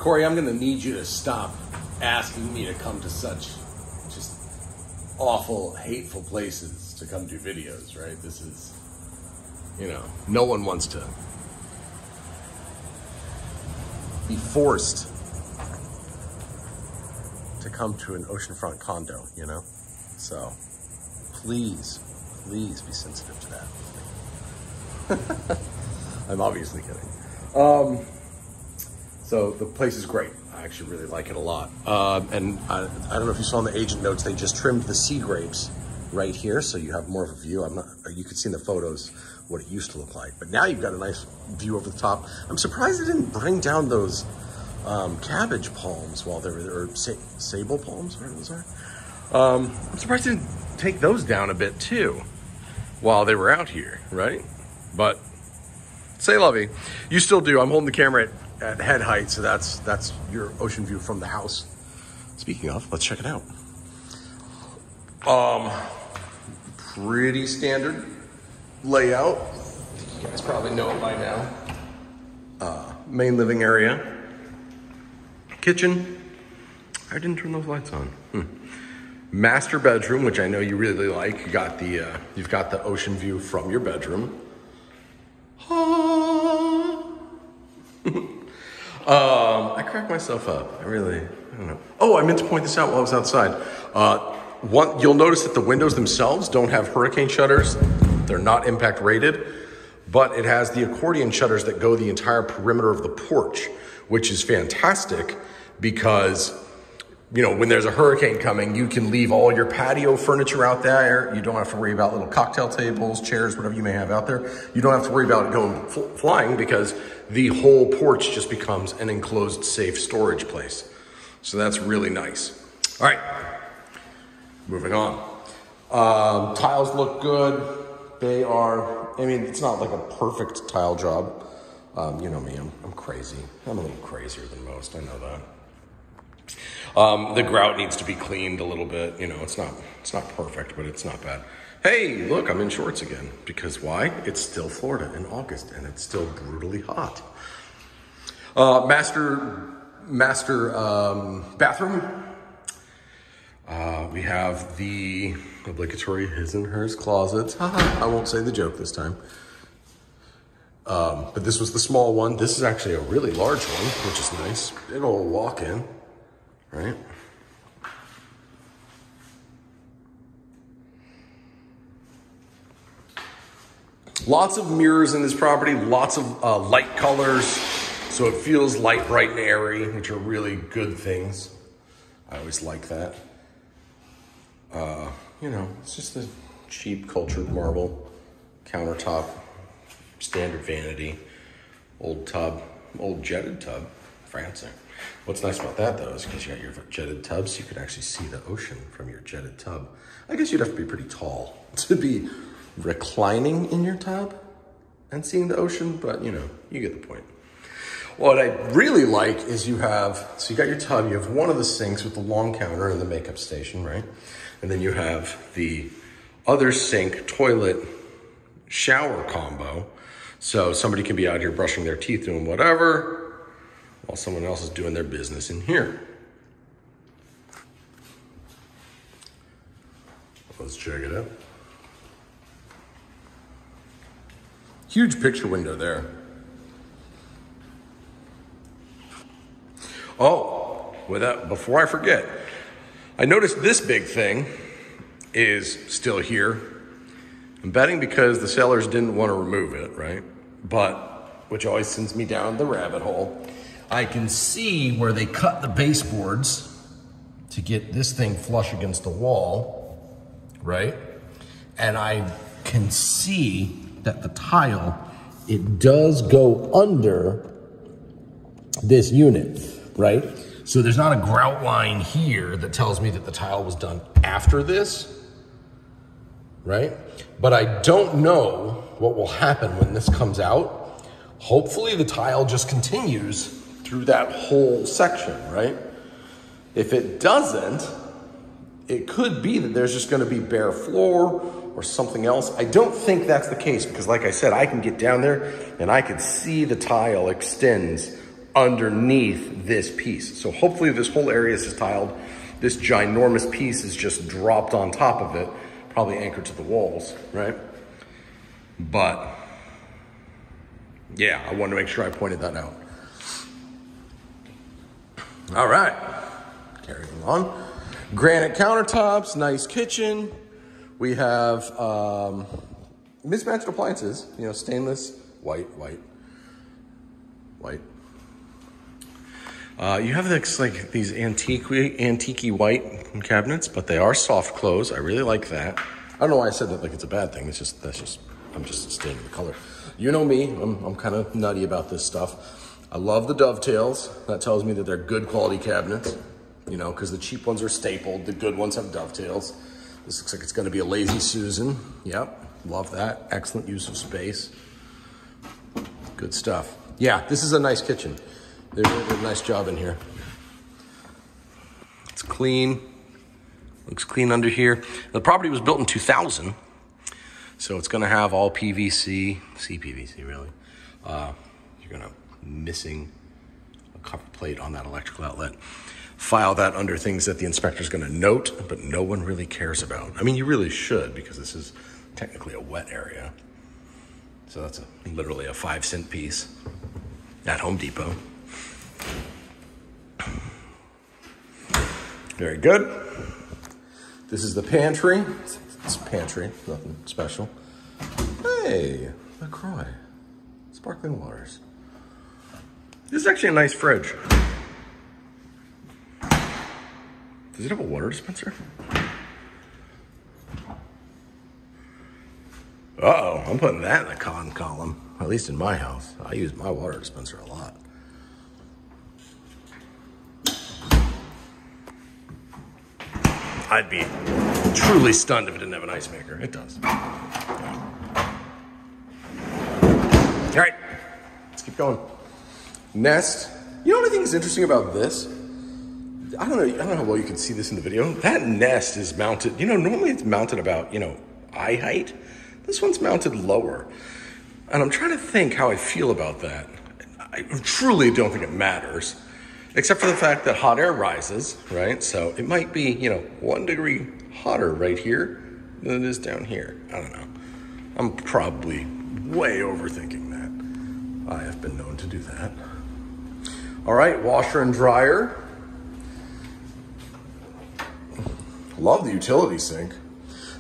Corey, I'm gonna need you to stop asking me to come to such just awful, hateful places to come do videos, right? This is, you know, no one wants to be forced to come to an oceanfront condo, you know? So please be sensitive to that. I'm obviously kidding. So the place is great. I actually really like it a lot. And I don't know if you saw in the agent notes, they just trimmed the sea grapes right here, so you have more of a view. You could see in the photos what it used to look like, but now you've got a nice view over the top. I'm surprised they didn't bring down those cabbage palms while they were, or sable palms, whatever those are. I'm surprised they didn't take those down a bit too while they were out here, right? But say lovey, you still do. I'm holding the camera at head height, so that's your ocean view from the house. Speaking of, let's check it out. Pretty standard layout. You guys probably know it by now. Main living area. Kitchen. I didn't turn those lights on. Master bedroom, which I know you really like. You got the you've got the ocean view from your bedroom. I cracked myself up. I don't know. Oh, I meant to point this out while I was outside. You'll notice that the windows themselves don't have hurricane shutters. They're not impact rated, but it has the accordion shutters that go the entire perimeter of the porch, which is fantastic because, you know, when there's a hurricane coming, you can leave all your patio furniture out there. You don't have to worry about little cocktail tables, chairs, whatever you may have out there. You don't have to worry about it going flying because the whole porch just becomes an enclosed, safe storage place. So that's really nice. All right, moving on. Tiles look good. They are, I mean, it's not like a perfect tile job. You know me, I'm crazy. I'm a little crazier than most, I know that. The grout needs to be cleaned a little bit. You know, it's not perfect, but it's not bad. Hey, look, I'm in shorts again. Because why? It's still Florida in August and it's still brutally hot. Master bathroom. We have the obligatory his and hers closets. I won't say the joke this time. But this was the small one. This is actually a really large one, which is nice. Big old walk-in, right? Lots of mirrors in this property, lots of light colors, so it feels light, bright, and airy, which are really good things. I always like that. You know, it's just a cheap cultured marble countertop, standard vanity, old tub, old jetted tub, fancy. What's nice about that though is because you got your jetted tub, so you can actually see the ocean from your jetted tub. I guess you'd have to be pretty tall to be reclining in your tub and seeing the ocean, but you know, you get the point. What I really like is you got your tub, you have one of the sinks with the long counter and the makeup station, right? And then you have the other sink, toilet, shower combo. So somebody can be out here brushing their teeth, doing whatever, while someone else is doing their business in here. Let's check it out. Huge picture window there. Oh, before I forget, I noticed this big thing is still here. I'm betting because the sellers didn't want to remove it, right? But, which always sends me down the rabbit hole. I can see where they cut the baseboards to get this thing flush against the wall, right? And I can see that the tile, it does go under this unit, right? So there's not a grout line here that tells me that the tile was done after this, right? But I don't know what will happen when this comes out. Hopefully the tile just continues through that whole section, right? If it doesn't, it could be that there's just gonna be bare floor or something else. I don't think that's the case because like I said, I can get down there and I can see the tile extends underneath this piece. So hopefully this whole area is tiled. This ginormous piece is just dropped on top of it, probably anchored to the walls, right? But yeah, I wanted to make sure I pointed that out. All right, carrying on. Granite countertops, nice kitchen. We have mismatched appliances, you know, stainless, white. You have like these antique white cabinets, but they are soft close. I really like that. I don't know why I said that like it's a bad thing. I'm just staining the color. You know me, I'm kind of nutty about this stuff. I love the dovetails. That tells me that they're good quality cabinets, you know, because the cheap ones are stapled. The good ones have dovetails. This looks like it's gonna be a Lazy Susan. Yep, love that. Excellent use of space. Good stuff. Yeah, this is a nice kitchen. They really did a nice job in here. It's clean. Looks clean under here. The property was built in 2000, so it's gonna have all PVC, CPVC really. You're gonna missing a copper plate on that electrical outlet. File that under things that the inspector's gonna note, but no one really cares about. I mean, you really should, because this is technically a wet area. So that's literally a 5-cent piece at Home Depot. Very good. This is the pantry. It's a pantry, nothing special. Hey, LaCroix, sparkling waters. This is actually a nice fridge. Does it have a water dispenser? Uh-oh, I'm putting that in the con column, at least in my house. I use my water dispenser a lot. I'd be truly stunned if it didn't have an ice maker. It does. All right, let's keep going. Nest. You know what I think is interesting about this? I don't know how well you can see this in the video. That nest is mounted, you know, normally it's mounted about, you know, eye height. This one's mounted lower. And I'm trying to think how I feel about that. I truly don't think it matters, except for the fact that hot air rises, right? So it might be, you know, 1 degree hotter right here than it is down here. I don't know. I'm probably way overthinking that. I have been known to do that. All right, washer and dryer. Love the utility sink.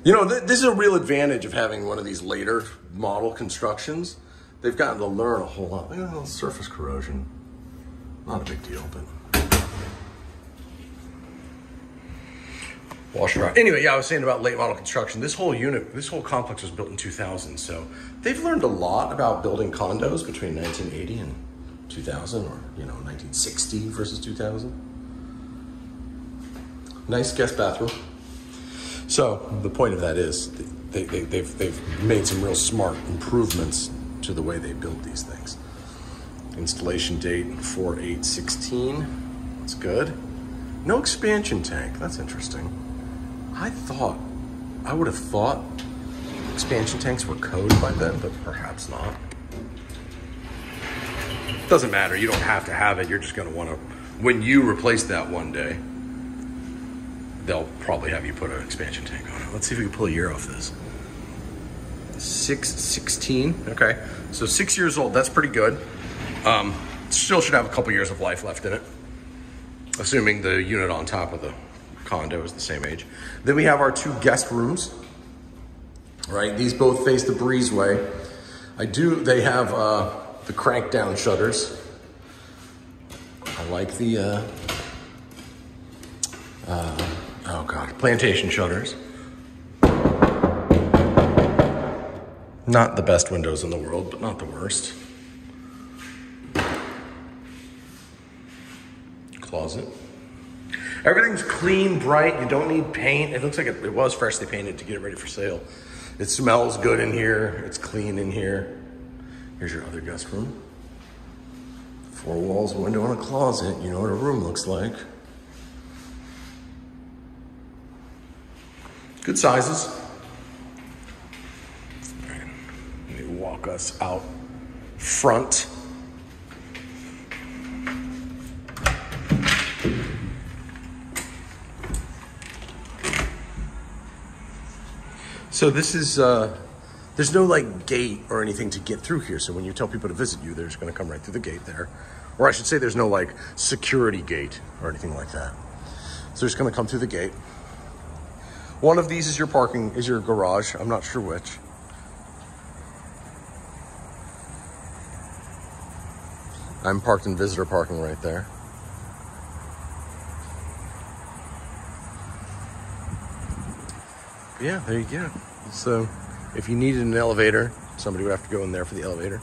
You know, this is a real advantage of having one of these later model constructions. They've gotten to learn a whole lot. Look at the surface corrosion. Not a big deal, but. Washer dryer. Anyway, yeah, I was saying about late model construction. This whole complex was built in 2000. So they've learned a lot about building condos between 1980 and 2000, or, you know, 1960 versus 2000. Nice guest bathroom. So the point of that is they've made some real smart improvements to the way they build these things. Installation date 4/8/16. That's good. No expansion tank. That's interesting. I would have thought expansion tanks were code by then, but perhaps not. Doesn't matter. You don't have to have it. You're just going to want to, when you replace that one day, they'll probably have you put an expansion tank on it. Let's see if we can pull a year off this. 6/16. Okay, so 6 years old. That's pretty good. Still should have a couple years of life left in it, assuming the unit on top of the condo is the same age. Then we have our 2 guest rooms. Right, these both face the breezeway. They have the crank down shutters. I like the plantation shutters. Not the best windows in the world, but not the worst. Closet. Everything's clean, bright. You don't need paint. It looks like it was freshly painted to get it ready for sale. It smells good in here. It's clean in here. Here's your other guest room. 4 walls, a window, and a closet. You know what a room looks like. Good sizes. All right. Let me walk us out front. So this is, there's no like gate or anything to get through here. So when you tell people to visit you, they're just gonna come right through the gate there. Or I should say there's no like security gate or anything like that. So they're just gonna come through the gate. One of these is your parking, is your garage. I'm not sure which. I'm parked in visitor parking right there. Yeah, there you go. So if you needed an elevator, somebody would have to go in there for the elevator.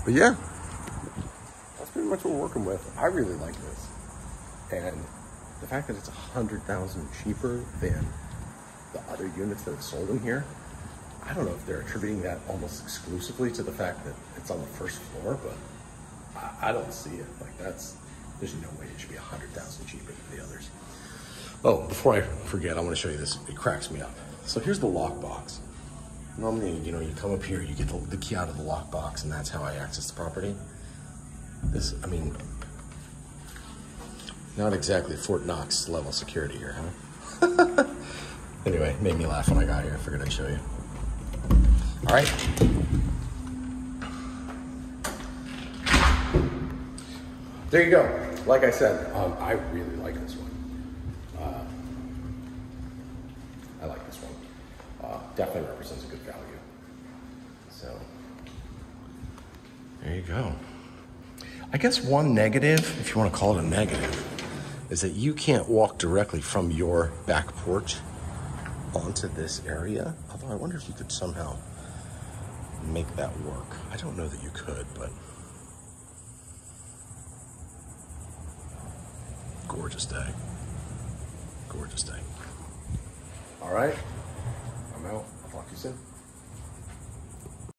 But yeah, that's pretty much what we're working with. I really like this. And the fact that it's $100,000 cheaper than the other units that have sold in here, I don't know if they're attributing that almost exclusively to the fact that it's on the first floor, but I don't see it. Like there's no way it should be $100,000 cheaper than the others. Oh, before I forget, I want to show you this. It cracks me up. So here's the lockbox. Normally, you know, you come up here, you get the key out of the lockbox, and that's how I access the property. This, I mean, not exactly Fort Knox level security here, huh? Anyway, made me laugh when I got here. I figured I'd show you. All right. There you go. Like I said, I really like this one. I like this one. Definitely represents a good value. So, there you go. I guess one negative, if you want to call it a negative, is that you can't walk directly from your back porch onto this area. Although I wonder if you could somehow make that work. I don't know that you could, but gorgeous day. Gorgeous day. All right, I'm out. I'll talk to you soon.